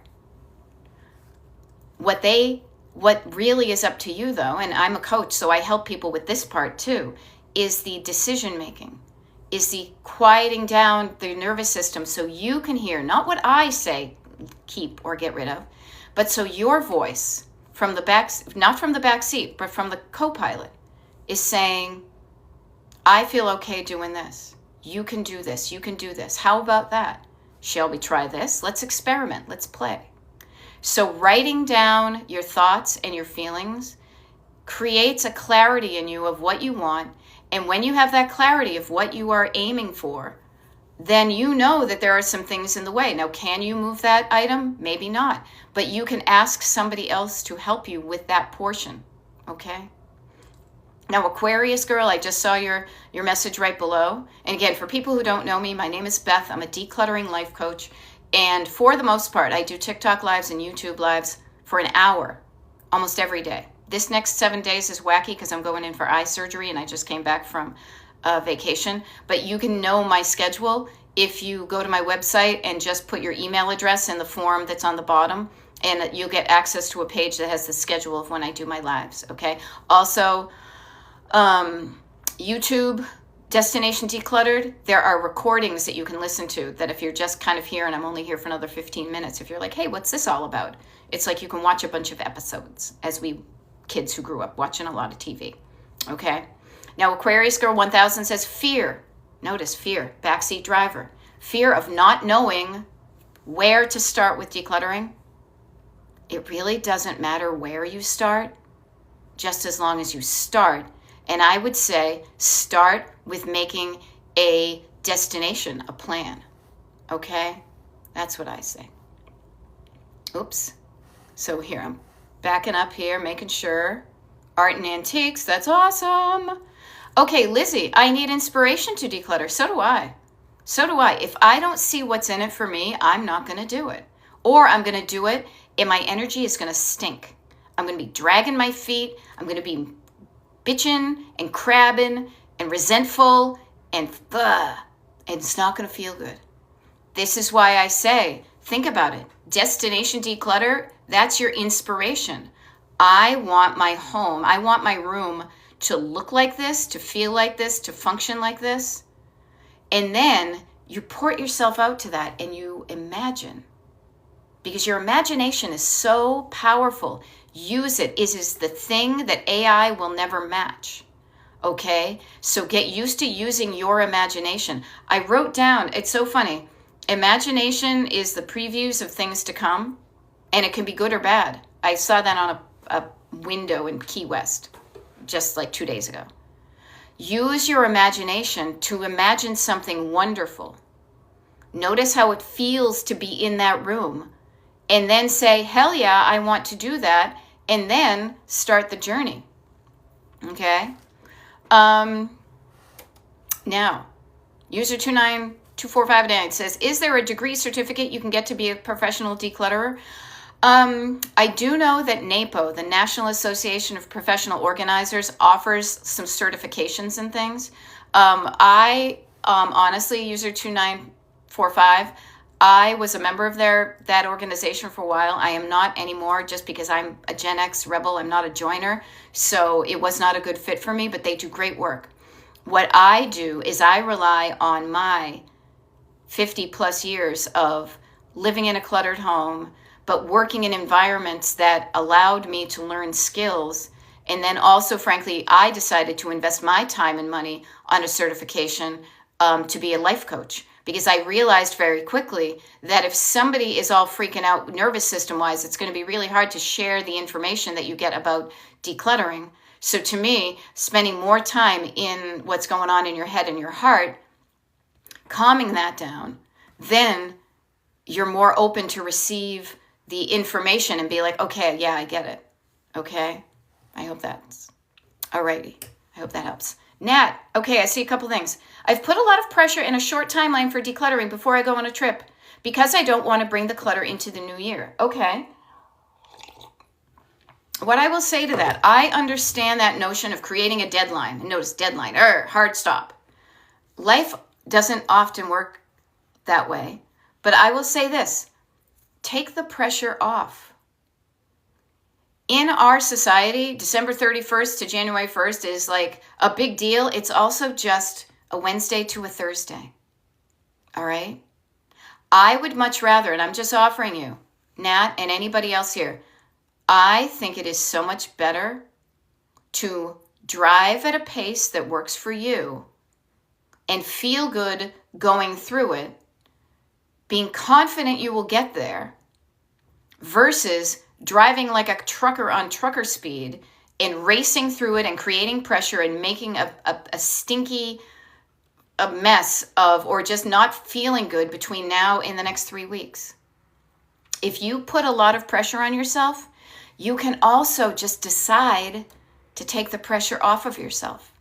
What really is up to you though, and I'm a coach, so I help people with this part too, is the decision making, is the quieting down the nervous system so you can hear, not what I say, keep or get rid of, but so your voice from the back, not from the back seat, but from the co-pilot is saying, I feel okay doing this. You can do this. You can do this. How about that? Shall we try this? Let's experiment. Let's play. So writing down your thoughts and your feelings creates a clarity in you of what you want. And when you have that clarity of what you are aiming for, then you know that there are some things in the way. Now, can you move that item? Maybe not. But you can ask somebody else to help you with that portion. Okay? Now, Aquarius girl, I just saw your message right below. And again, for people who don't know me, my name is Beth. I'm a decluttering life coach. And for the most part, I do TikTok lives and YouTube lives for an hour almost every day. This next 7 days is wacky because I'm going in for eye surgery and I just came back from vacation. But you can know my schedule if you go to my website and just put your email address in the form that's on the bottom, and you'll get access to a page that has the schedule of when I do my lives, okay? Also, YouTube, Destination Decluttered, there are recordings that you can listen to that if you're just kind of here and I'm only here for another 15 minutes, if you're like, hey, what's this all about? It's like you can watch a bunch of episodes as we kids who grew up watching a lot of TV, okay? Now, Aquarius Girl 1000 says fear. Notice fear, backseat driver. Fear of not knowing where to start with decluttering. It really doesn't matter where you start, just as long as you start. And I would say start with making a destination, a plan. Okay? That's what I say. Oops. So here, I'm backing up here, making sure. Art and antiques, that's awesome. Okay, Lizzie, I need inspiration to declutter. So do I. So do I. If I don't see what's in it for me, I'm not going to do it. Or I'm going to do it and my energy is going to stink. I'm going to be dragging my feet. I'm going to be bitching and crabbing and resentful and it's not going to feel good. This is why I say, think about it. Destination declutter, that's your inspiration. I want my home, I want my room to look like this, to feel like this, to function like this. And then you port yourself out to that and you imagine. Because your imagination is so powerful. Use it. It is the thing that AI will never match. Okay? So get used to using your imagination. I wrote down, it's so funny. Imagination is the previews of things to come, and it can be good or bad. I saw that on a window in Key West just like 2 days ago. Use your imagination to imagine something wonderful. Notice how it feels to be in that room. And then say, hell yeah, I want to do that. And then start the journey. Okay? Now, user 29245 says, is there a degree certificate you can get to be a professional declutterer? I do know that NAPO, the National Association of Professional Organizers, offers some certifications and things. Honestly, user 2945, I was a member of that organization for a while. I am not anymore just because I'm a Gen X rebel. I'm not a joiner. So it was not a good fit for me, but they do great work. What I do is I rely on my 50 plus years of living in a cluttered home, but working in environments that allowed me to learn skills. And then also, frankly, I decided to invest my time and money on a certification to be a life coach. Because I realized very quickly that if somebody is all freaking out nervous system wise, it's going to be really hard to share the information that you get about decluttering. So to me, spending more time in what's going on in your head and your heart, calming that down, then you're more open to receive the information and be like, okay, yeah, I get it. Okay. I hope that's alrighty. I hope that helps. Nat, okay, I see a couple things. I've put a lot of pressure in a short timeline for decluttering before I go on a trip because I don't want to bring the clutter into the new year. Okay. What I will say to that, I understand that notion of creating a deadline. Notice deadline, hard stop. Life doesn't often work that way, but I will say this, take the pressure off. In our society, December 31st to January 1st is like a big deal. It's also just a Wednesday to a Thursday. All right? I would much rather, and I'm just offering you, Nat and anybody else here, I think it is so much better to drive at a pace that works for you and feel good going through it, being confident you will get there, versus driving like a trucker on trucker speed and racing through it and creating pressure and making a stinky mess of, or just not feeling good between now and the next 3 weeks. If you put a lot of pressure on yourself, you can also just decide to take the pressure off of yourself.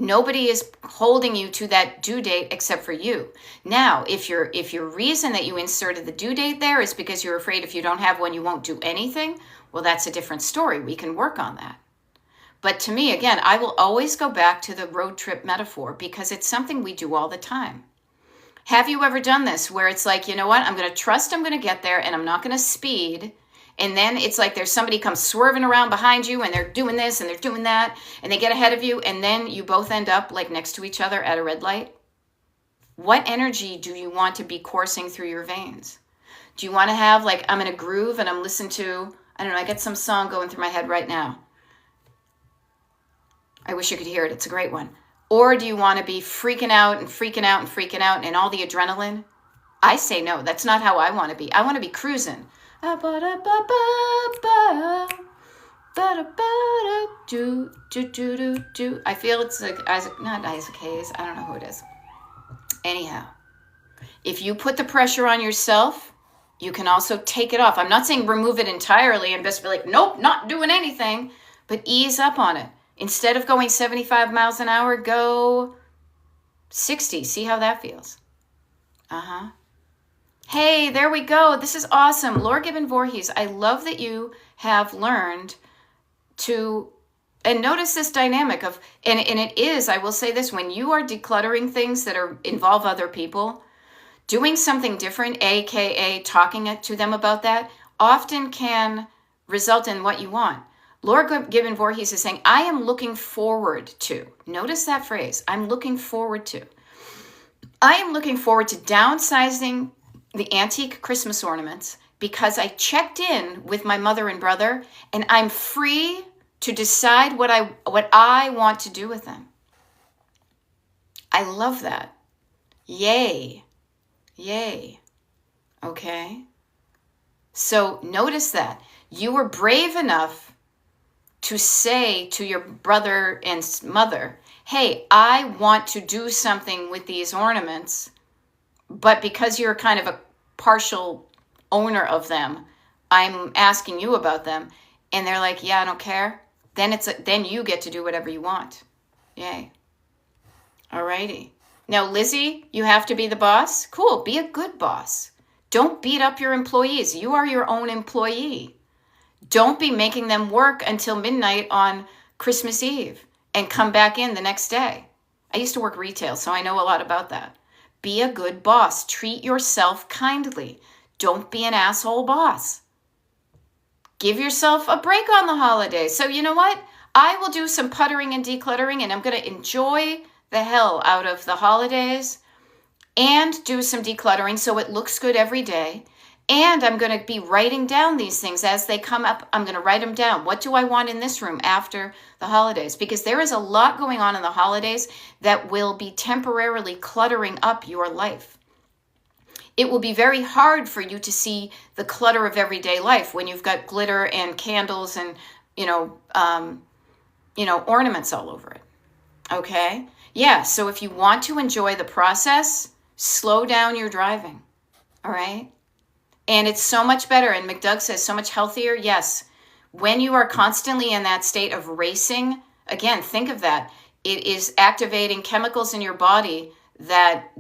Nobody is holding you to that due date except for you. Now, if your reason that you inserted the due date there is because you're afraid if you don't have one, you won't do anything, well, that's a different story. We can work on that. But to me, again, I will always go back to the road trip metaphor because it's something we do all the time. Have you ever done this where it's like, you know what, I'm going to trust I'm going to get there and I'm not going to speed. And then it's like there's somebody comes swerving around behind you and they're doing this and they're doing that and they get ahead of you and then you both end up like next to each other at a red light. What energy do you want to be coursing through your veins? Do you want to have like, I'm in a groove and I'm listening to, I don't know, I get some song going through my head right now. I wish you could hear it. It's a great one. Or do you want to be freaking out and freaking out and freaking out and all the adrenaline? I say no. That's not how I want to be. I want to be cruising. I feel it's like not Isaac Hayes. I don't know who it is. Anyhow, if you put the pressure on yourself, you can also take it off. I'm not saying remove it entirely and just be like, nope, not doing anything, but ease up on it. Instead of going 75 miles an hour, go 60. See how that feels. Hey, there we go. This is awesome. Laura Gibbon Voorhees, I love that you have learned to, and notice this dynamic of, and it is, I will say this, when you are decluttering things that involve other people, doing something different, AKA talking to them about that, often can result in what you want. Laura Gibbon Voorhees is saying, I am looking forward to, notice that phrase, I'm looking forward to. I am looking forward to downsizing the antique Christmas ornaments because I checked in with my mother and brother and I'm free to decide what I want to do with them. I love that. Yay. Yay. Okay. So notice that you were brave enough to say to your brother and mother, hey, I want to do something with these ornaments, but because you're kind of a partial owner of them, I'm asking you about them. And they're like, yeah, I don't care. Then you get to do whatever you want. Yay. Alrighty. Now, Lizzie, you have to be the boss. Cool. Be a good boss. Don't beat up your employees. You are your own employee. Don't be making them work until midnight on Christmas Eve and come back in the next day. I used to work retail, so I know a lot about that. Be a good boss. Treat yourself kindly. Don't be an asshole boss. Give yourself a break on the holidays. So you know what? I will do some puttering and decluttering, and I'm going to enjoy the hell out of the holidays and do some decluttering so it looks good every day. And I'm going to be writing down these things as they come up. I'm going to write them down. What do I want in this room after the holidays? Because there is a lot going on in the holidays that will be temporarily cluttering up your life. It will be very hard for you to see the clutter of everyday life when you've got glitter and candles and, ornaments all over it. Okay? Yeah, so if you want to enjoy the process, slow down your driving. All right? And it's so much better. And McDoug says so much healthier. Yes. When you are constantly in that state of racing, again, think of that. It is activating chemicals in your body that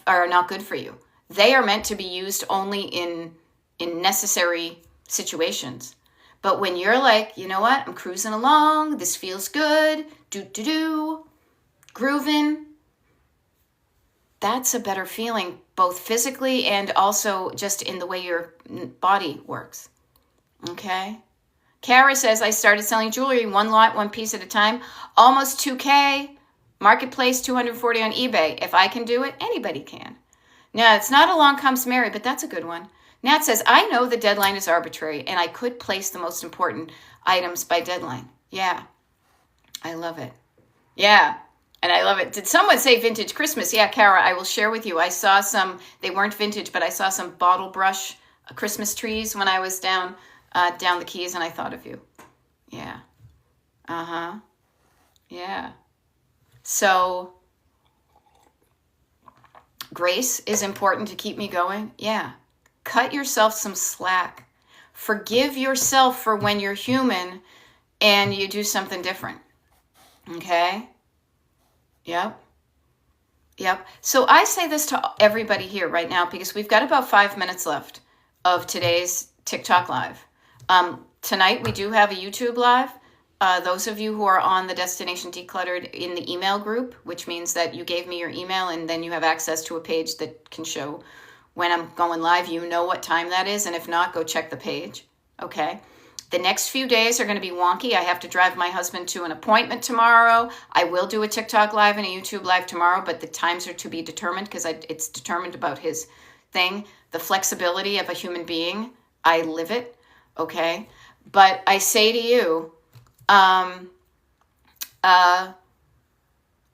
are not good for you. They are meant to be used only in necessary situations. But when you're like, you know what? I'm cruising along. This feels good. Grooving. That's a better feeling, both physically and also just in the way your body works. Okay? Kara says, I started selling jewelry, one lot, one piece at a time. Almost 2K. Marketplace, 240 on eBay. If I can do it, anybody can. Now, it's not Along Comes Mary, but that's a good one. Nat says, I know the deadline is arbitrary, and I could place the most important items by deadline. Yeah. I love it. Yeah. And I love it. Did someone say vintage Christmas? Yeah, Kara, I will share with you. I saw some, they weren't vintage, but I saw some bottle brush Christmas trees when I was down the Keys, and I thought of you. Yeah. Yeah. So, grace is important to keep me going. Yeah. Cut yourself some slack. Forgive yourself for when you're human and you do something different. Okay? Yep. Yep. So I say this to everybody here right now because we've got about 5 minutes left of today's TikTok Live. Tonight we do have a YouTube Live. Those of you who are on the Destination Decluttered in the email group, which means that you gave me your email and then you have access to a page that can show when I'm going live, you know what time that is. And if not, go check the page. Okay. The next few days are going to be wonky. I have to drive my husband to an appointment tomorrow. I will do a TikTok Live and a YouTube Live tomorrow, but the times are to be determined because it's determined about his thing. The flexibility of a human being, I live it, okay? But I say to you,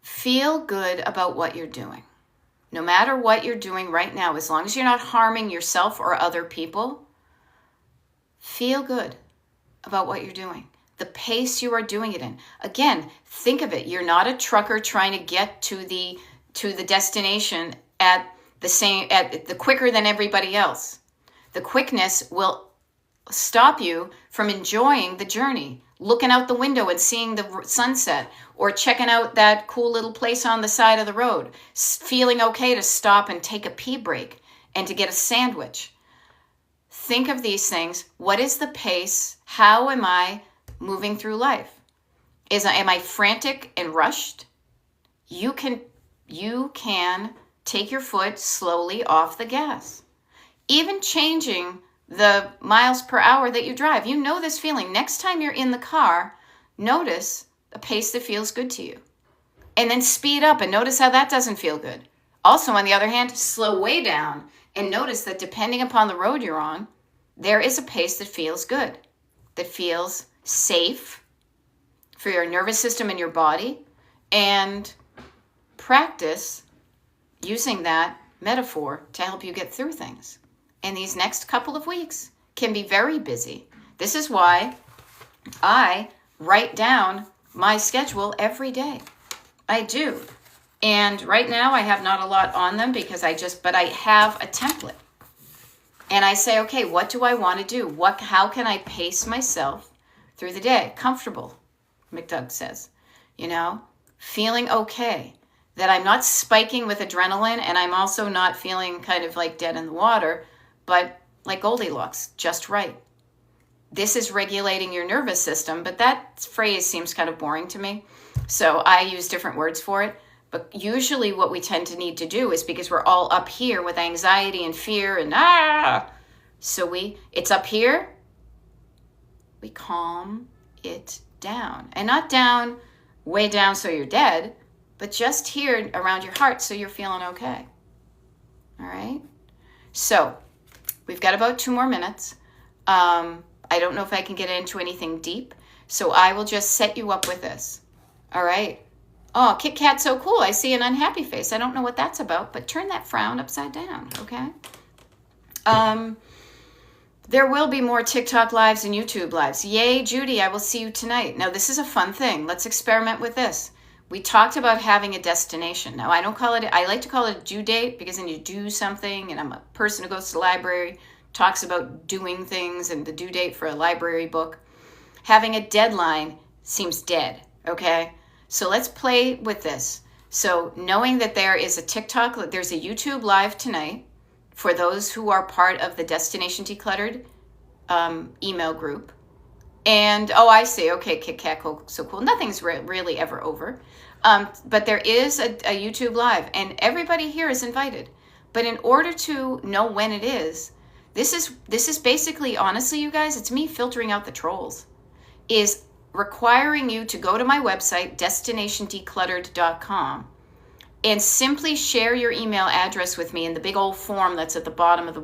feel good about what you're doing. No matter what you're doing right now, as long as you're not harming yourself or other people, feel good about what you're doing, the pace you are doing it in. Again, think of it. You're not a trucker trying to get to the destination at the quicker than everybody else. The quickness will stop you from enjoying the journey, looking out the window and seeing the sunset, or checking out that cool little place on the side of the road, feeling okay to stop and take a pee break and to get a sandwich. Think of these things. What is the pace? How am I moving through life? Am I frantic and rushed? You can take your foot slowly off the gas. Even changing the miles per hour that you drive. You know this feeling. Next time you're in the car, notice a pace that feels good to you. And then speed up and notice how that doesn't feel good. Also, on the other hand, slow way down and notice that depending upon the road you're on, there is a pace that feels good, that feels safe for your nervous system and your body, and practice using that metaphor to help you get through things. And these next couple of weeks can be very busy. This is why I write down my schedule every day. I do. And right now I have not a lot on them because but I have a template. And I say, okay, what do I want to do? How can I pace myself through the day? Comfortable, McDoug says. Feeling okay. That I'm not spiking with adrenaline and I'm also not feeling kind of like dead in the water, but like Goldilocks, just right. This is regulating your nervous system, but that phrase seems kind of boring to me. So I use different words for it. But usually what we tend to need to do is because we're all up here with anxiety and fear and so it's up here, we calm it down. And not down, way down so you're dead, but just here around your heart so you're feeling okay. All right? So we've got about 2 more minutes. I don't know if I can get into anything deep, so I will just set you up with this. All right? Oh, Kit Kat's so cool. I see an unhappy face. I don't know what that's about, but turn that frown upside down, okay? There will be more TikTok lives and YouTube lives. Yay, Judy, I will see you tonight. Now, this is a fun thing. Let's experiment with this. We talked about having a destination. Now, I like to call it a due date because then you do something, and I'm a person who goes to the library, talks about doing things and the due date for a library book. Having a deadline seems dead, okay? So let's play with this. So knowing that there's a YouTube live tonight for those who are part of the Destination Decluttered email group. And, I see. Okay, Kit Kat, so cool. Nothing's really ever over. But there is a YouTube live, and everybody here is invited. But in order to know when it is, this is basically, honestly, you guys, it's me filtering out the trolls, is requiring you to go to my website, destinationdecluttered.com, and simply share your email address with me in the big old form that's at the bottom of the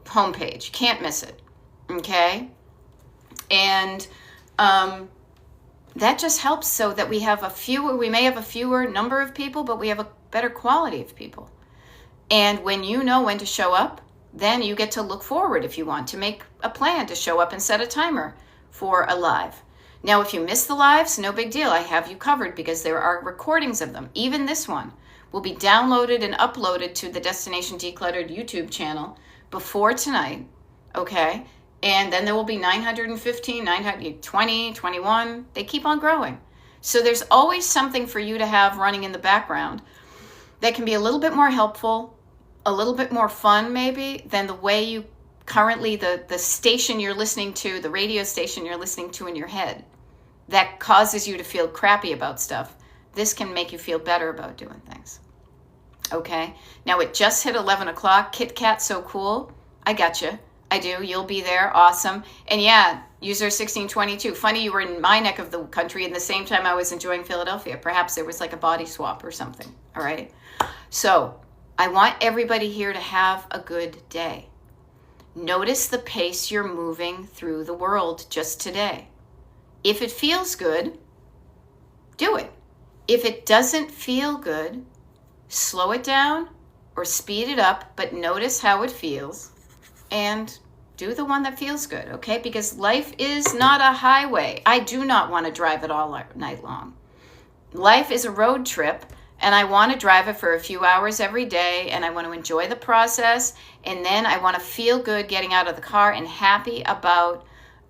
homepage. Can't miss it. Okay? And that just helps so that we may have a fewer number of people, but we have a better quality of people. And when you know when to show up, then you get to look forward if you want to make a plan to show up and set a timer for a live. Now, if you miss the lives, no big deal. I have you covered because there are recordings of them. Even this one will be downloaded and uploaded to the Destination Decluttered YouTube channel before tonight, okay? And then there will be 915, 920, 21. They keep on growing. So there's always something for you to have running in the background that can be a little bit more helpful, a little bit more fun maybe than the way you currently, the station you're listening to, the radio station you're listening to in your head that causes you to feel crappy about stuff. This can make you feel better about doing things. Okay, now it just hit 11 o'clock. Kit Kat, so cool. I got you. I do. You'll be there. Awesome. And yeah, user 1622. Funny you were in my neck of the country and the same time I was enjoying Philadelphia. Perhaps there was like a body swap or something. All right. So I want everybody here to have a good day. Notice the pace you're moving through the world just today. If it feels good, do it. If it doesn't feel good, slow it down or speed it up, but notice how it feels and do the one that feels good, okay? Because life is not a highway. I do not want to drive it all night long. Life is a road trip, and I want to drive it for a few hours every day, and I want to enjoy the process, and then I want to feel good getting out of the car and happy about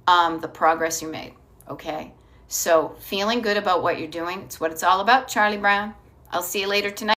the progress you made, okay? So feeling good about what you're doing, it's what it's all about, Charlie Brown. I'll see you later tonight.